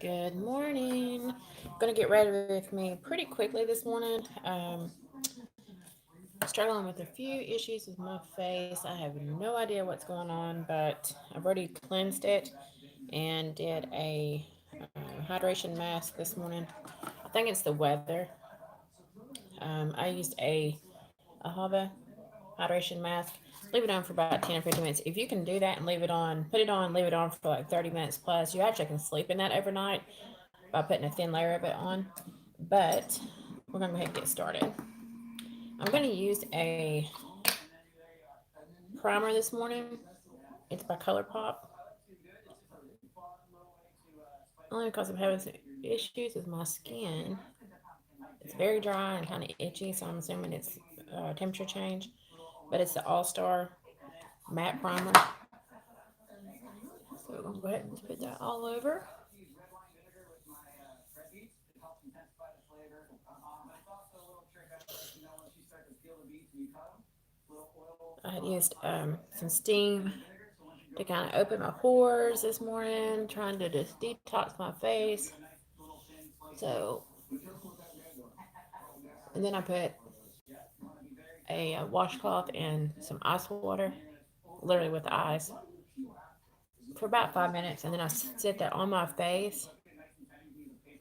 Good morning. I'm gonna get ready with me pretty quickly this morning. Struggling with a few issues with my face. I have no idea what's going on, but I've already cleansed it and did a hydration mask this morning. I think it's the weather. I used a Hava hydration mask. Leave it on for about 10 or 15 minutes. If you can do that and leave it on, put it on, leave it on for like 30 minutes plus, you actually can sleep in that overnight by putting a thin layer of it on. But we're going to go ahead and get started. I'm going to use a primer this morning. It's by ColourPop. Only because I'm having some issues with my skin. It's very dry and kind of itchy, so I'm assuming it's temperature change. But it's the All Star Matte Primer. So we're going to go ahead and just put that all over. I had used some steam to kind of open my pores this morning, trying to just detox my face. So, and then I put a washcloth and some ice water, literally with ice, for about 5 minutes, and then I sit that on my face,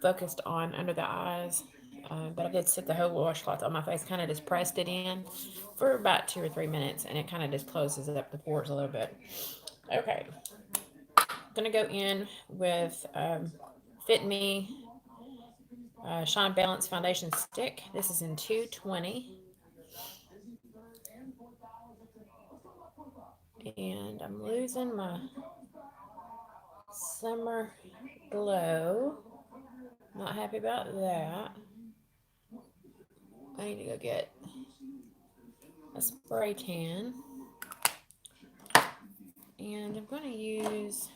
focused on under the eyes. But I did sit the whole washcloth on my face, kind of just pressed it in for about 2 or 3 minutes, and it kind of just closes up the pores a little bit. Okay, gonna go in with Fit Me Shine Balance Foundation Stick. This is in 220. And I'm losing my summer glow. Not happy about that. I need to go get a spray tan. And I'm going to use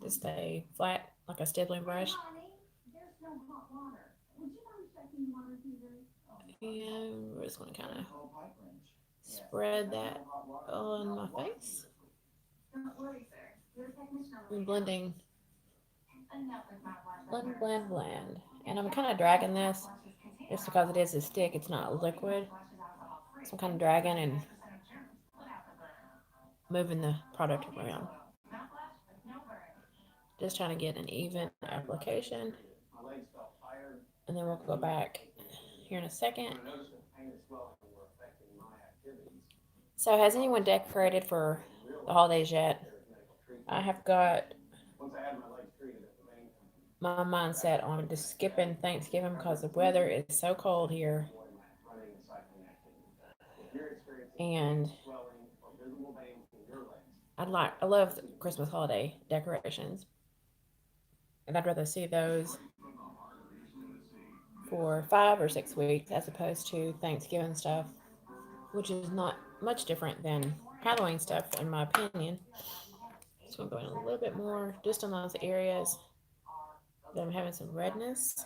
just a flat, like a stippling brush. And we're just going to kind of spread that on my face. I'm blending, blend. And I'm kind of dragging this just because it is a stick, it's not liquid. So I'm kind of dragging and moving the product around. Just trying to get an even application. And then we'll go back here in a second. So, has anyone decorated for the holidays yet? I have got my mindset on just skipping Thanksgiving because the weather is so cold here. And I love Christmas holiday decorations. And I'd rather see those for 5 or 6 weeks as opposed to Thanksgiving stuff, which is not much different than Halloween stuff, in my opinion. So I'm going a little bit more just on those areas that I'm having some redness.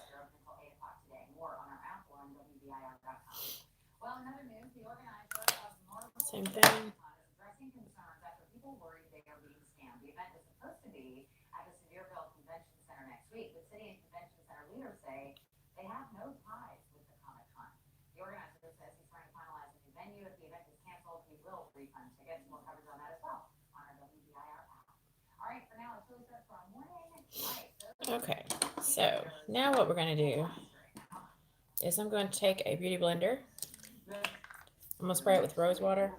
Same thing. Okay, so now what we're going to do is I'm going to take a beauty blender. I'm going to spray it with rose water.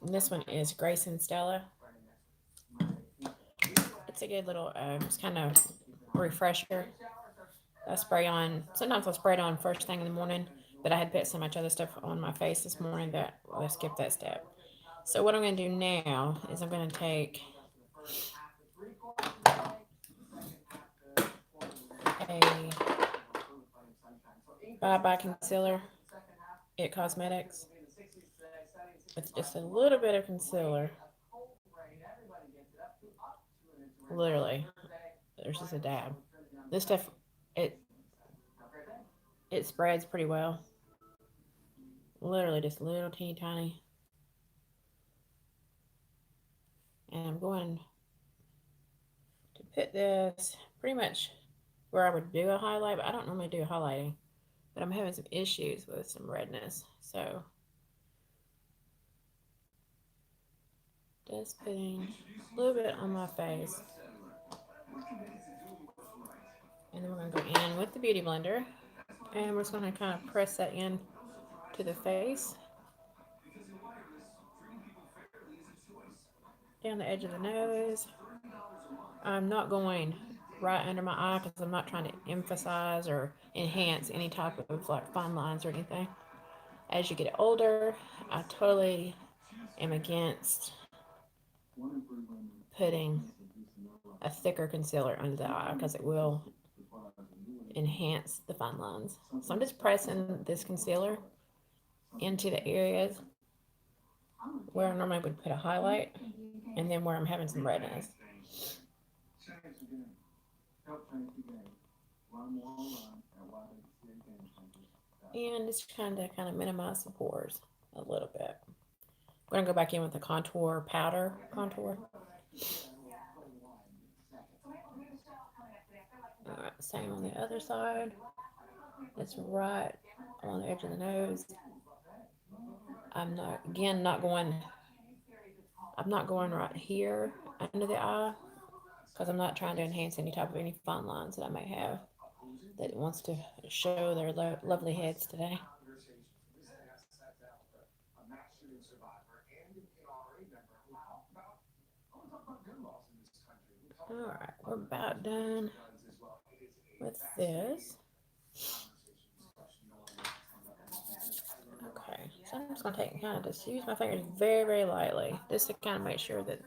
And this one is Grace and Stella. It's a good little, it's kind of refresher. I spray on, sometimes I'll spray it on first thing in the morning, but I had put so much other stuff on my face this morning that we'll skip that step. So what I'm going to do now is I'm going to take a Bye Bye Concealer, It Cosmetics, with just a little bit of concealer. Literally, there's just a dab. This stuff, it it spreads pretty well. Literally, just little teeny tiny. And I'm going put this pretty much where I would do a highlight, but I don't normally do highlighting. But I'm having some issues with some redness. So just putting a little bit on my face. And then we're going to go in with the Beauty Blender. And we're just going to kind of press that in to the face. Down the edge of the nose. I'm not going right under my eye because I'm not trying to emphasize or enhance any type of like fine lines or anything. As you get older, I totally am against putting a thicker concealer under the eye because it will enhance the fine lines. So I'm just pressing this concealer into the areas where I normally would put a highlight and then where I'm having some redness. And just trying to kind of minimize the pores a little bit. We're going to go back in with the contour powder contour. Alright, same on the other side. It's right on the edge of the nose. I'm not, again, I'm not going right here under the eye because I'm not trying to enhance any type of any fine lines that I may have that wants to show their lovely heads today. Alright, we're about done with this. Okay, so I'm just going to take kind of just use my fingers very, very lightly just to kind of make sure that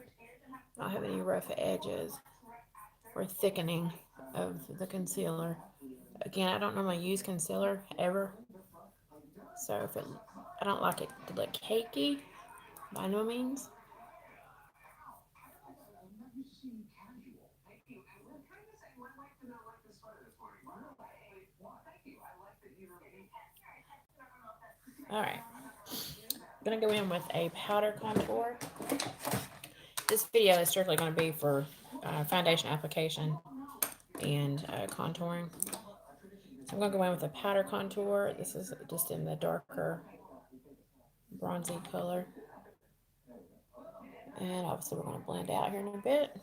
I don't have any rough edges or thickening of the concealer. Again, I don't normally use concealer ever, so if it, I don't like it to look cakey by no means. Alright, I'm going to go in with a powder contour. This video is strictly going to be for foundation application and contouring. So I'm going to go in with a powder contour. This is just in the darker bronzy color. And obviously we're going to blend out here in a bit.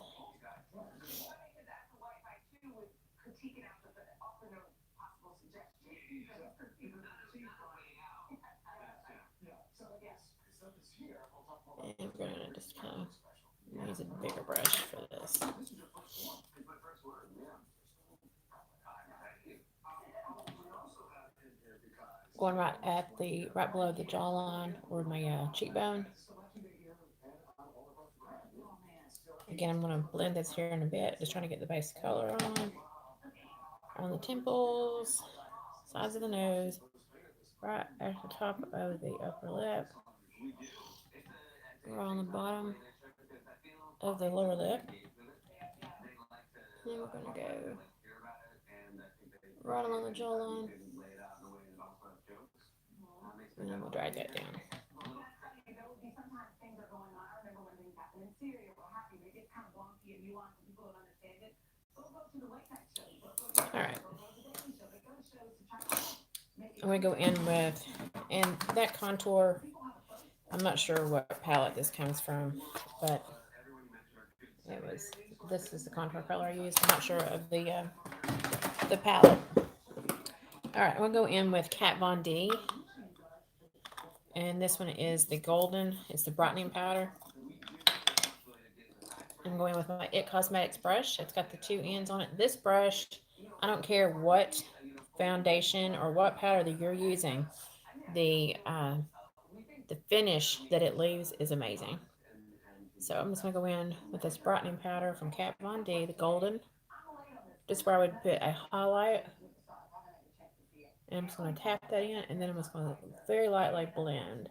And we're going to just kind of use a bigger brush for this. Going right below the jawline or my cheekbone. Again, I'm going to blend this here in a bit, just trying to get the base color on the temples, sides of the nose, right at the top of the upper lip, right on the bottom of the lower lip. Then we're going to go right along the jawline, and then we'll drag that down. Alright. I'm going to go in with, and that contour, I'm not sure what palette this comes from, but this is the contour color I used. I'm not sure of the palette. Alright, I'm going to go in with Kat Von D. And this one is the golden. It's the brightening powder. I'm going with my IT Cosmetics brush. It's got the two ends on it. This brush, I don't care what foundation or what powder that you're using. The finish that it leaves is amazing. So I'm just going to go in with this brightening powder from Kat Von D, the golden. Just where I would put a highlight. And I'm just going to tap that in, and then I'm just going to very lightly blend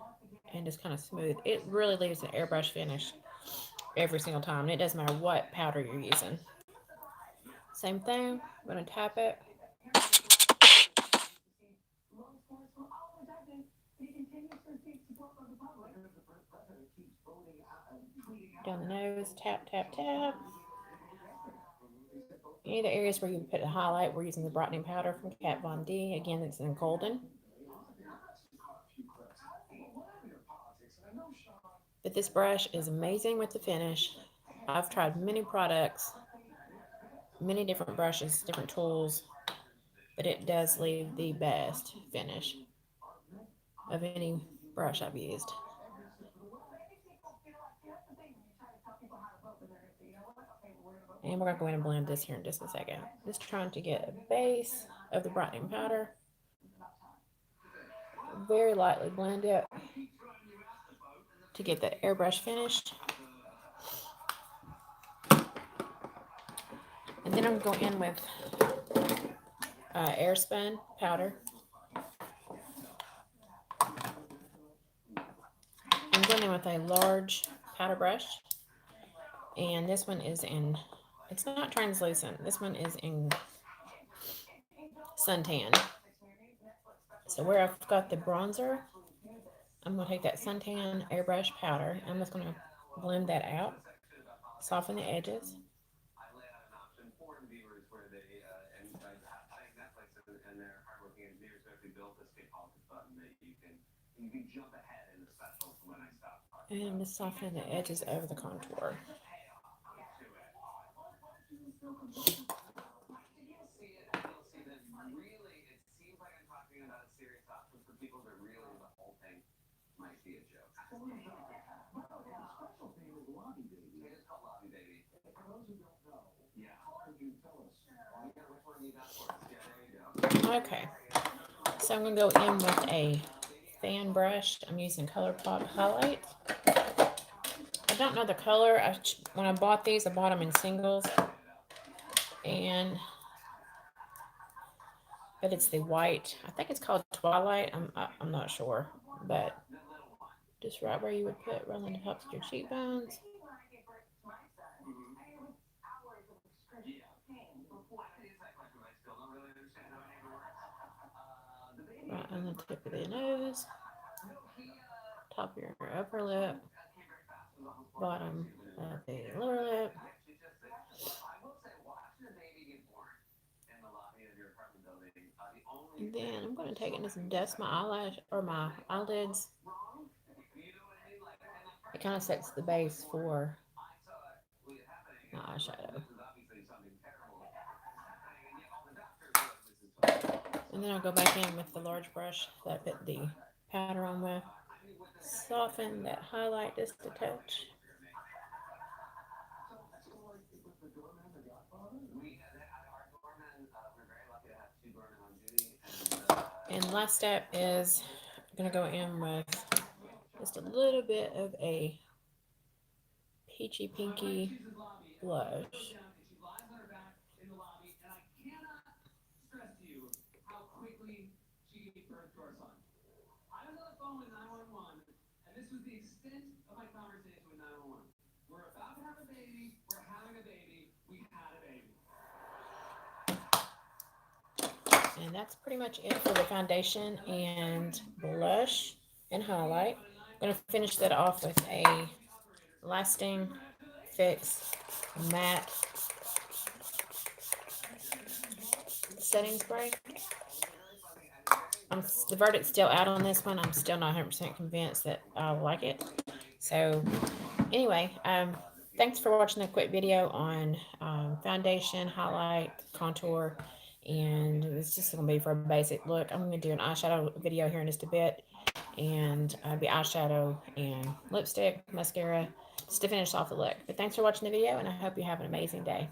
and just kind of smooth. It really leaves an airbrush finish every single time, and it doesn't matter what powder you're using. Same thing, I'm going to tap it. Down the nose, tap, tap, tap. Any of the areas where you put a highlight, we're using the brightening powder from Kat Von D. Again, it's in golden. But this brush is amazing with the finish. I've tried many products, many different brushes, different tools, but it does leave the best finish of any brush I've used. And we're going to go in and blend this here in just a second. Just trying to get a base of the brightening powder. Very lightly blend it to get the airbrush finished. And then I'm going in with Airspun powder. I'm going in with a large powder brush. And this one is in, it's not translucent. This one is in suntan. So where I've got the bronzer, I'm going to take that suntan airbrush powder. I'm just going to blend that out, soften the edges. And just soften the edges over the contour. Okay, so I'm going to go in with a fan brush. I'm using ColourPop highlight. I don't know the color. When I bought these, I bought them in singles, but it's the white. I think it's called Twilight. I'm not sure, but just right where you would put rolling the tops of your cheekbones. Right on the tip of the nose, top of your upper lip, bottom of the lower lip. And then I'm going to take it and just dust my eyelash or my eyelids. It kind of sets the base for my eyeshadow. And then I'll go back in with the large brush that I put the powder on with. Soften that highlight just a touch. And last step is I'm going to go in with just a little bit of a peachy pinky blush. And that's pretty much it for the foundation and blush and highlight. I'm going to finish that off with a Lasting Fix matte setting spray. The verdict's still out on this one. I'm still not 100% convinced that I like it. So anyway, thanks for watching the quick video on foundation, highlight, contour, and it's just going to be for a basic look. I'm going to do an eyeshadow video here in just a bit, and the eyeshadow and lipstick, mascara, just to finish off the look. But thanks for watching the video, and I hope you have an amazing day.